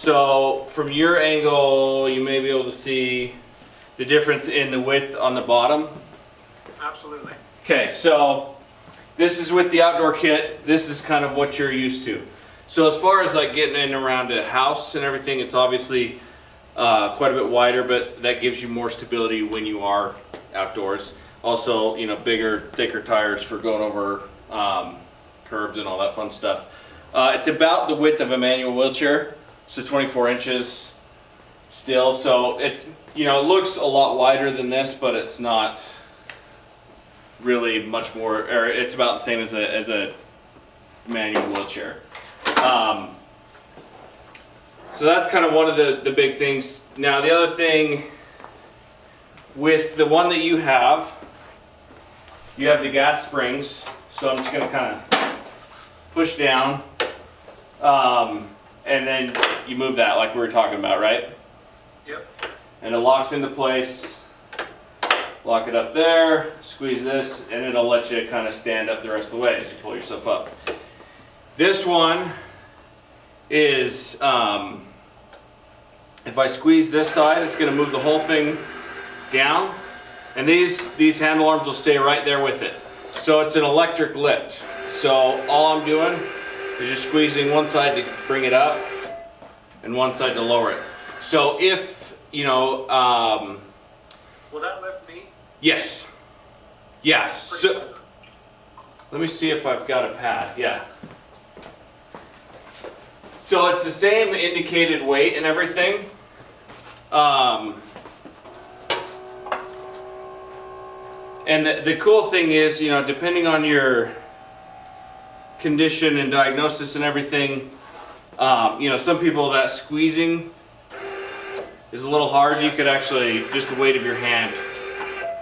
So from your angle, you may be able to see the difference in the width on the bottom. Absolutely. Okay, so this is with the outdoor kit. This is kind of what you're used to. So as far as like getting in around a house and everything, it's obviously quite a bit wider, but that gives you more stability when you are outdoors. Also, you know, bigger, thicker tires for going over curbs and all that fun stuff. It's about the width of a manual wheelchair, so 24 inches still. So it's, you know, it looks a lot wider than this, but it's not really much more, or it's about the same as a manual wheelchair. So that's kind of one of the big things. Now the other thing with the one that you have the gas springs. So I'm just going to kind of push down, and then you move that like we were talking about, right? Yep. And it locks into place. Lock it up there, squeeze this, and it'll let you kind of stand up the rest of the way as you pull yourself up. This one is, if I squeeze this side, it's going to move the whole thing down, and these handle arms will stay right there with it. So it's an electric lift. So all I'm doing is just squeezing one side to bring it up and one side to lower it. So if, you know, will that lift me? yes. Yeah. So let me see if I've got a pad. Yeah. So it's the same indicated weight and everything. And the cool thing is, you know, depending on your condition and diagnosis and everything, you know, some people that squeezing is a little hard. You could actually, just the weight of your hand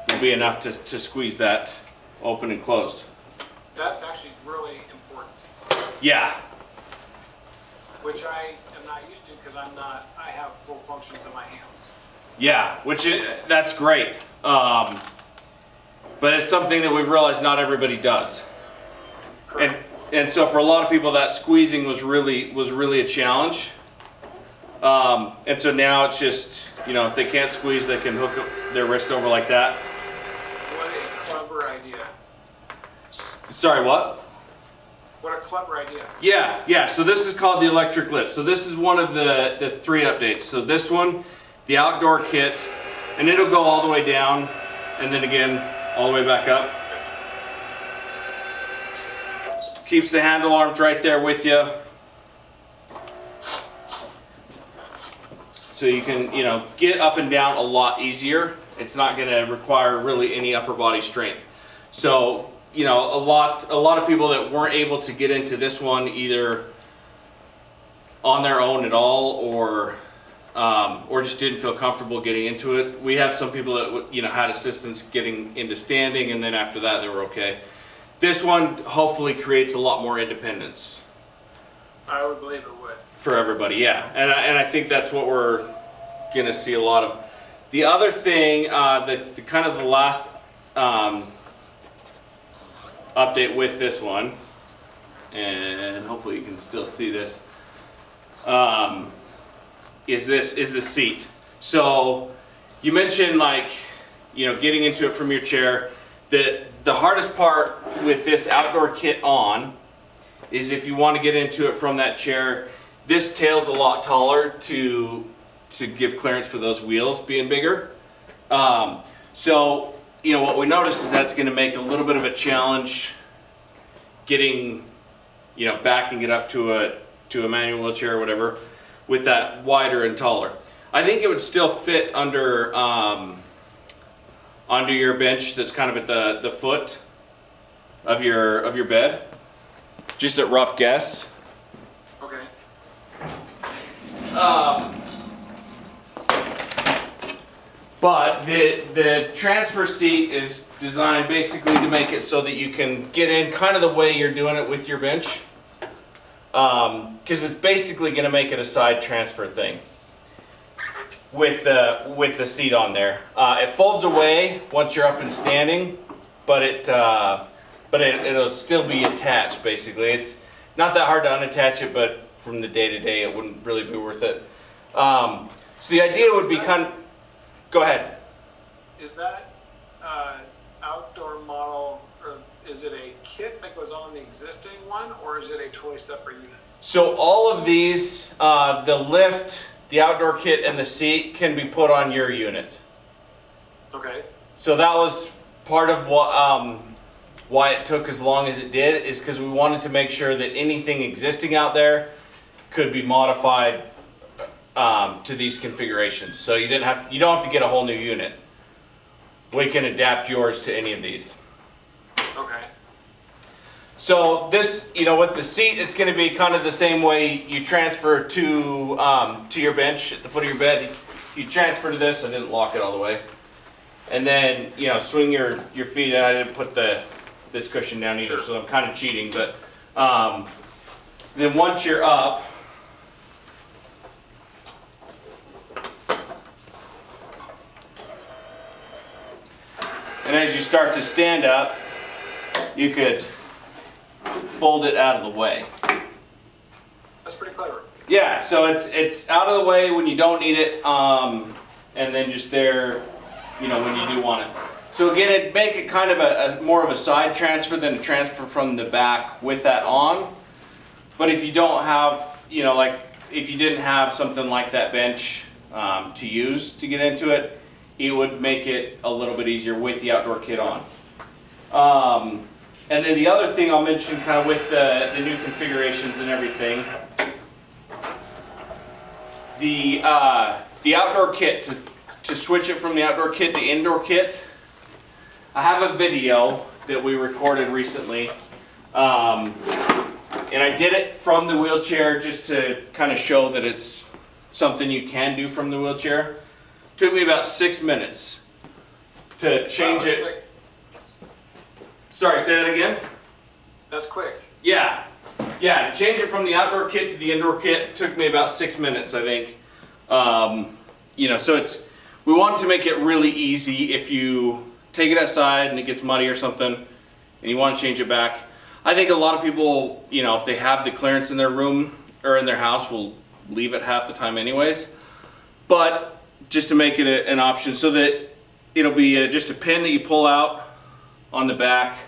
will be enough to squeeze that open and closed. That's actually really important. Yeah. Which I am not used to because I have full functions in my hands. Yeah, that's great. But it's something that we've realized not everybody does. And so for a lot of people that squeezing was really a challenge. And so now it's just, you know, if they can't squeeze, they can hook their wrist over like that. What a clever idea. Sorry, what? What a clever idea. Yeah. So this is called the electric lift. So this is one of the 3 updates. So this one, the outdoor kit, and it'll go all the way down, and then again, all the way back up. Keeps the handle arms right there with you. So you can, you know, get up and down a lot easier. It's not going to require really any upper body strength. So, you know, a lot of people that weren't able to get into this one either on their own at all, or just didn't feel comfortable getting into it. We have some people that, you know, had assistance getting into standing, and then after that they were okay. This one hopefully creates a lot more independence. I would believe it would. For everybody, yeah. And I think that's what we're going to see a lot of. The other thing, the kind of the last update with this one, and hopefully you can still see this, is the seat. So you mentioned, like, you know, getting into it from your chair. The hardest part with this outdoor kit on is if you want to get into it from that chair. This tail's a lot taller to give clearance for those wheels being bigger. So, you know, what we noticed is that's going to make a little bit of a challenge getting, you know, backing it up to a manual wheelchair or whatever with that wider and taller. I think it would still fit under your bench that's kind of at the foot of your bed. Just a rough guess. Okay. But the transfer seat is designed basically to make it so that you can get in kind of the way you're doing it with your bench. Because it's basically going to make it a side transfer thing with the seat on there. It folds away once you're up and standing, but it'll still be attached. Basically, it's not that hard to unattach it, but from the day to day, it wouldn't really be worth it. So the idea would be go ahead. Is that outdoor model, or is it a kit that goes on the existing one, or is it a totally separate unit? So all of these, the lift, the outdoor kit, and the seat can be put on your unit. Okay. So that was part of what, why it took as long as it did, is because we wanted to make sure that anything existing out there could be modified to these configurations. So you don't have to get a whole new unit. We can adapt yours to any of these. Okay. So this, with the seat, it's going to be kind of the same way you transfer to your bench at the foot of your bed. You transfer to this. I didn't lock it all the way. And then, swing your feet. And I didn't put this cushion down either, so I'm kind of cheating. But then once you're up, and as you start to stand up, you could fold it out of the way. That's pretty clever. Yeah, so it's out of the way when you don't need it, and then just there, when you do want it. So again, it'd make it kind of a more of a side transfer than a transfer from the back with that on. But if you don't have, like if you didn't have something like that bench to use to get into it, it would make it a little bit easier with the outdoor kit on. And then the other thing I'll mention kind of with the new configurations and everything, the outdoor kit, to switch it from the outdoor kit to indoor kit, I have a video that we recorded recently, and I did it from the wheelchair just to kind of show that it's something you can do from the wheelchair. Took me about 6 minutes to change it. Quick. Sorry, say that again? That's quick. Yeah, to change it from the outdoor kit to the indoor kit took me about 6 minutes, I think. So we want to make it really easy if you take it outside and it gets muddy or something and you want to change it back. I think a lot of people, if they have the clearance in their room or in their house, will leave it half the time anyways. But just to make it an option so that it'll be just a pin that you pull out on the back,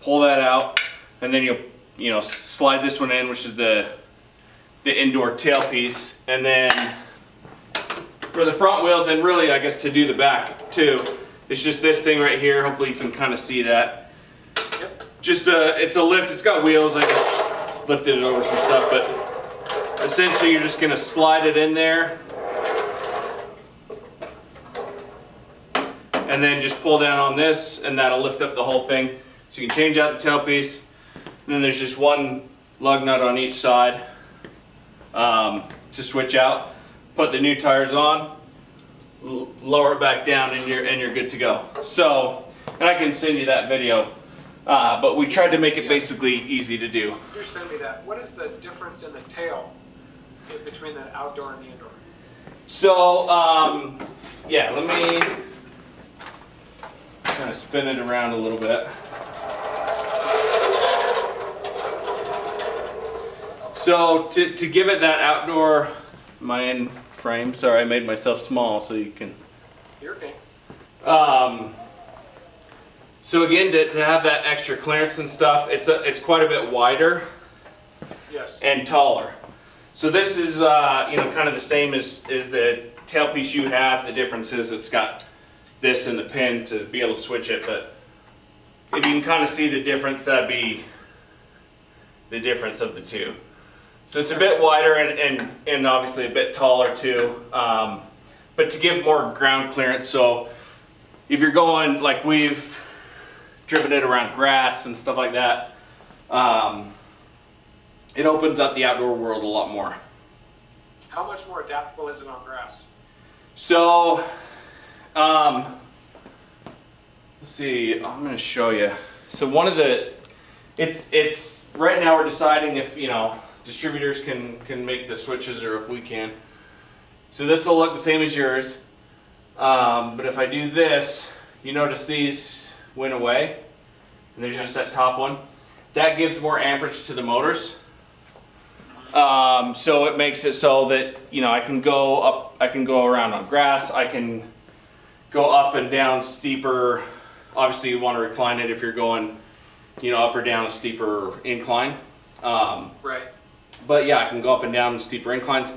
pull that out, and then you'll slide this one in, which is the indoor tailpiece, and then for the front wheels, and really I guess to do the back too, it's just this thing right here. Hopefully you can kind of see that. Yep. Just it's a lift. It's got wheels. I just lifted it over some stuff, but essentially you're just gonna slide it in there, and then just pull down on this, and that'll lift up the whole thing. So you can change out the tailpiece. And then there's just one lug nut on each side to switch out. Put the new tires on, lower it back down, and you're good to go. So, and I can send you that video, but we tried to make it basically easy to do. You send me that. What is the difference in the tail between the outdoor and the indoor? So, yeah, let me kind of spin it around a little bit. So to give it that outdoor, my end frame, sorry I made myself small so you can. You're okay. So again, to have that extra clearance and stuff, it's quite a bit wider. Yes. And taller. So this is kind of the same as the tailpiece you have. The difference is it's got this and the pin to be able to switch it, but if you can kind of see the difference, that'd be the difference of the two. So it's a bit wider and obviously a bit taller too, but to give more ground clearance. So if you're going, like we've driven it around grass and stuff like that, it opens up the outdoor world a lot more. How much more adaptable is it on grass? So, let's see, I'm going to show you. So one of the, it's right now we're deciding if, distributors can make the switches or if we can. So this will look the same as yours, but if I do this, you notice these went away, and there's just that top one. That gives more amperage to the motors. So it makes it so that, you know, I can go up, I can go around on grass, I can go up and down steeper. Obviously you want to recline it if you're going, you know, up or down a steeper incline. Right. But yeah, I can go up and down steeper inclines.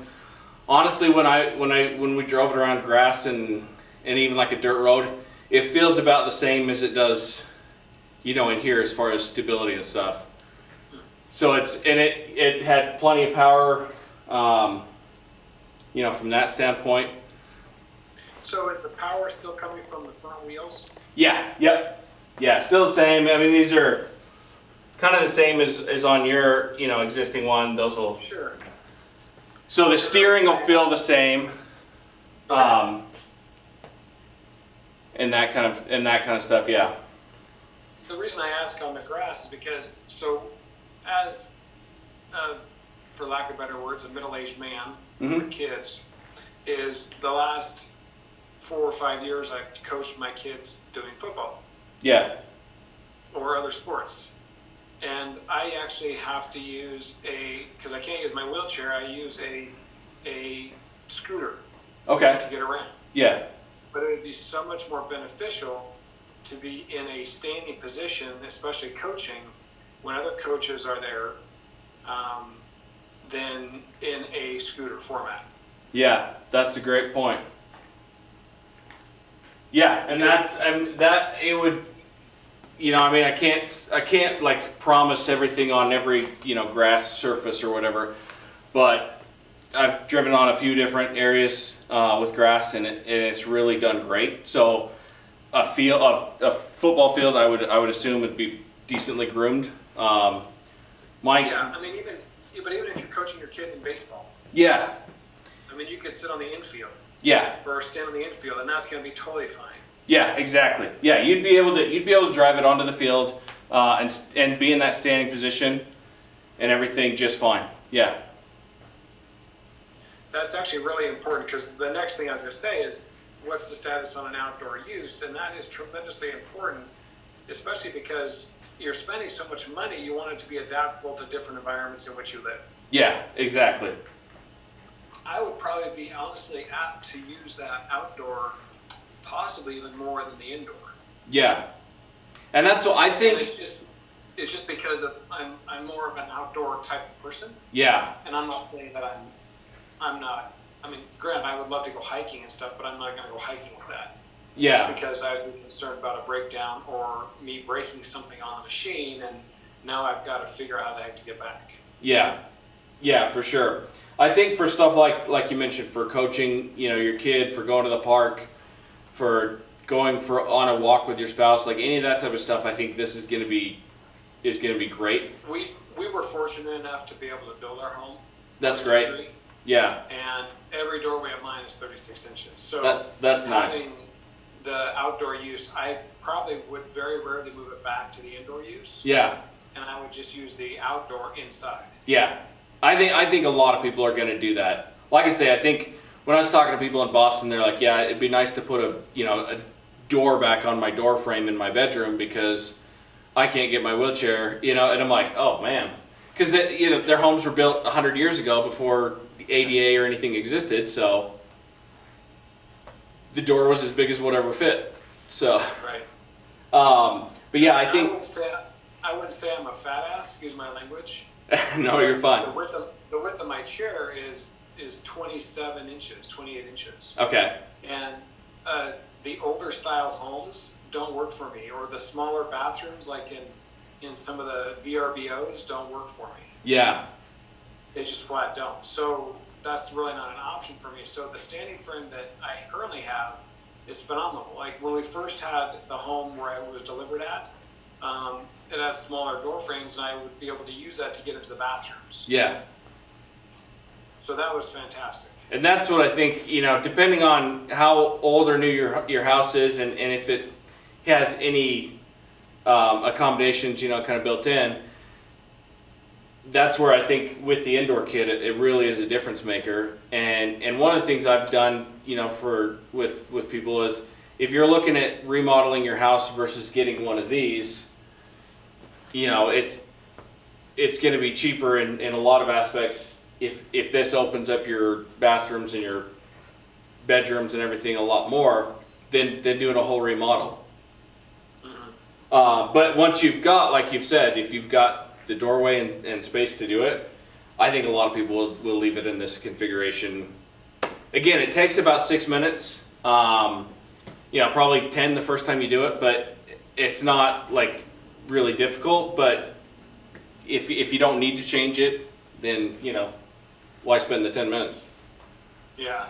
Honestly, when we drove it around grass and even like a dirt road, it feels about the same as it does, you know, in here as far as stability and stuff. So it had plenty of power, you know, from that standpoint. So is the power still coming from the front wheels? Yeah, yep. Yeah, still the same. I mean, these are kind of the same as on your, you know, existing one. Those will. Sure. So the steering will feel the same. And that kind of stuff, yeah. The reason I ask on the grass is because, so as, for lack of better words, a middle-aged man with kids, is the last 4 or 5 years I've coached my kids doing football. Yeah. Or other sports. And I actually have to use because I can't use my wheelchair, I use a scooter Okay. to get around. Yeah. But it would be so much more beneficial to be in a standing position, especially coaching, when other coaches are there, than in a scooter format. Yeah, that's a great point. Yeah, and that it would, you know, I mean, I can't like promise everything on every, you know, grass surface or whatever, but I've driven on a few different areas with grass, and it's really done great. So a football field, I would assume would be decently groomed. Yeah, I mean, even if you're coaching your kid in baseball. Yeah. I mean, you could sit on the infield. Yeah. Or stand on the infield, and that's going to be totally fine. Yeah, exactly. Yeah, you'd be able to drive it onto the field and be in that standing position and everything just fine. Yeah. That's actually really important, because the next thing I was going to say is, what's the status on an outdoor use? And that is tremendously important, especially because you're spending so much money, you want it to be adaptable to different environments in which you live. Yeah, exactly. I would probably be honestly apt to use that outdoor possibly even more than the indoor. Yeah. And that's what I think. It's just because I'm more of an outdoor type of person. Yeah. And I'm not saying that I'm not. I mean, granted, I would love to go hiking and stuff, but I'm not going to go hiking with that. Yeah. Just because I would be concerned about a breakdown or me breaking something on the machine, and now I've got to figure out how the heck to get back. Yeah. Yeah, for sure. I think for stuff like you mentioned, for coaching, you know, your kid, for going to the park, for going on a walk with your spouse, like any of that type of stuff, I think this is going to be great. We were fortunate enough to be able to build our home. That's great. Yeah. And every doorway of mine is 36 inches. So that's nice. The outdoor use, I probably would very rarely move it back to the indoor use. Yeah. And I would just use the outdoor inside. Yeah. I think a lot of people are going to do that. Like I say, I think when I was talking to people in Boston, they're like, yeah, it'd be nice to put a door back on my door frame in my bedroom because I can't get my wheelchair, you know, and I'm like, oh man. Because their homes were built 100 years ago before the ADA or anything existed, so the door was as big as whatever fit. So, right. But yeah, I think I wouldn't say I'm a fat ass. Excuse my language. No, you're fine. The width of my chair is 27 inches, 28 inches. Okay. And the older style homes don't work for me, or the smaller bathrooms, like in some of the VRBOs, don't work for me. Yeah. They just flat don't. So that's really not an option for me. So the standing frame that I currently have is phenomenal. Like when we first had the home where I was delivered at, it had smaller door frames, and I would be able to use that to get into the bathrooms. Yeah. So that was fantastic. And that's what I think, you know, depending on how old or new your house is, and if it has any accommodations, you know, kind of built in, that's where I think with the indoor kit, it really is a difference maker. And one of the things I've done, you know, with people is, if you're looking at remodeling your house versus getting one of these, you know, it's going to be cheaper in a lot of aspects if this opens up your bathrooms and your bedrooms and everything a lot more, then doing a whole remodel. But once you've got, like you've said, if you've got the doorway and space to do it, I think a lot of people will leave it in this configuration. Again, it takes about 6 minutes, probably 10 the first time you do it, but it's not like really difficult. But if you don't need to change it, then, why spend the 10 minutes? Yeah,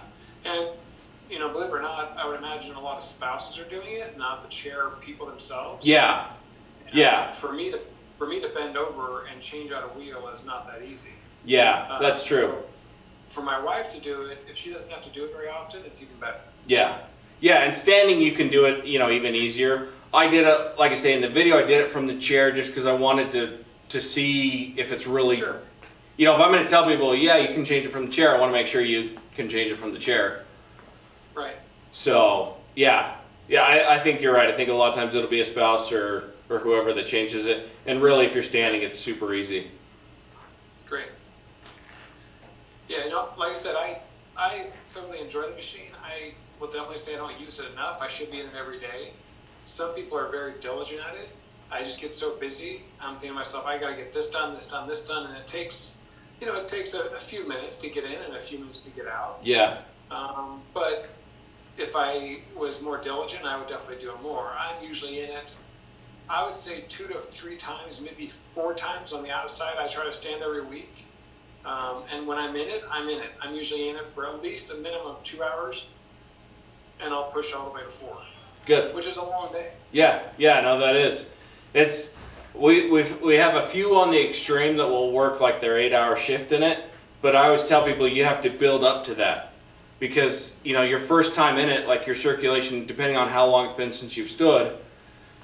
and believe it or not, I would imagine a lot of spouses are doing it, not the chair people themselves. Yeah, yeah. For me to bend over and change out a wheel is not that easy. Yeah, that's true. So for my wife to do it, if she doesn't have to do it very often, it's even better. Yeah, yeah, and standing you can do it, even easier. I did it, like I say in the video, I did it from the chair just because I wanted to see if it's really, Sure. If I'm going to tell people, yeah, you can change it from the chair, I want to make sure you can change it from the chair. Right. So, yeah, I think you're right. I think a lot of times it'll be a spouse or whoever that changes it. And really, if you're standing, it's super easy. Great. Yeah, like I said, I totally enjoy the machine. I will definitely say I don't use it enough. I should be in it every day. Some people are very diligent at it. I just get so busy. I'm thinking to myself, I got to get this done, and it takes, a few minutes to get in and a few minutes to get out. Yeah. But if I was more diligent, I would definitely do it more. I'm usually in it, I would say 2 to 3 times, maybe 4 times on the outside. I try to stand every week. And when I'm in it, I'm in it. I'm usually in it for at least a minimum of 2 hours, and I'll push all the way to 4. Good. Which is a long day. Yeah, no, that is. It's we have a few on the extreme that will work like their 8-hour shift in it, but I always tell people you have to build up to that. Because, your first time in it, like your circulation, depending on how long it's been since you've stood,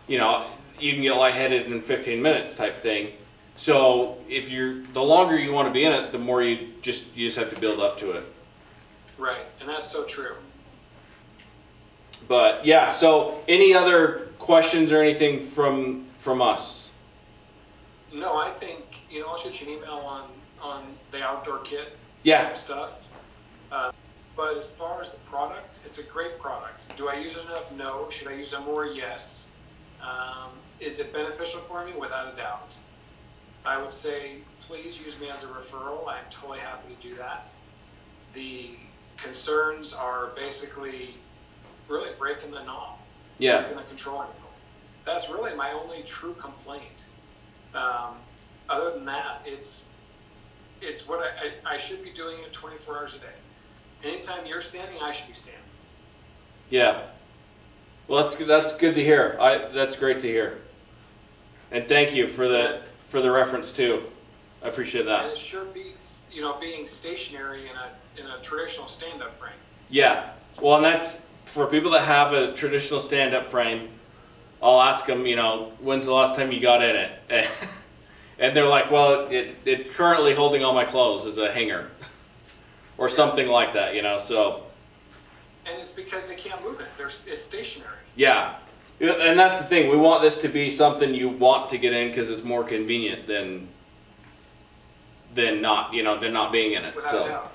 you can get lightheaded in 15 minutes type thing. So the longer you want to be in it, the more you just have to build up to it. Right, and that's so true. But yeah, so any other questions or anything from us? No, I think, I'll shoot you an email on the outdoor kit stuff. But as far as the product, it's a great product. Do I use it enough? No. Should I use it more? Yes. Is it beneficial for me? Without a doubt. I would say, please use me as a referral. I'm totally happy to do that. The concerns are basically really breaking the knob, breaking the control handle. That's really my only true complaint. Other than that, it's what I should be doing it 24 hours a day. Anytime you're standing, I should be standing. Yeah. Well, that's good to hear. That's great to hear. And thank you for the reference too. I appreciate that. And it sure beats, being stationary in a traditional stand-up frame. Yeah. Well, and that's for people that have a traditional stand-up frame. I'll ask them, when's the last time you got in it? And they're like, well, it currently holding all my clothes is a hanger. Or something like that, so. And it's because they can't move it. It's stationary. Yeah. And that's the thing. We want this to be something you want to get in because it's more convenient than not, than not being in it. Without So. a doubt.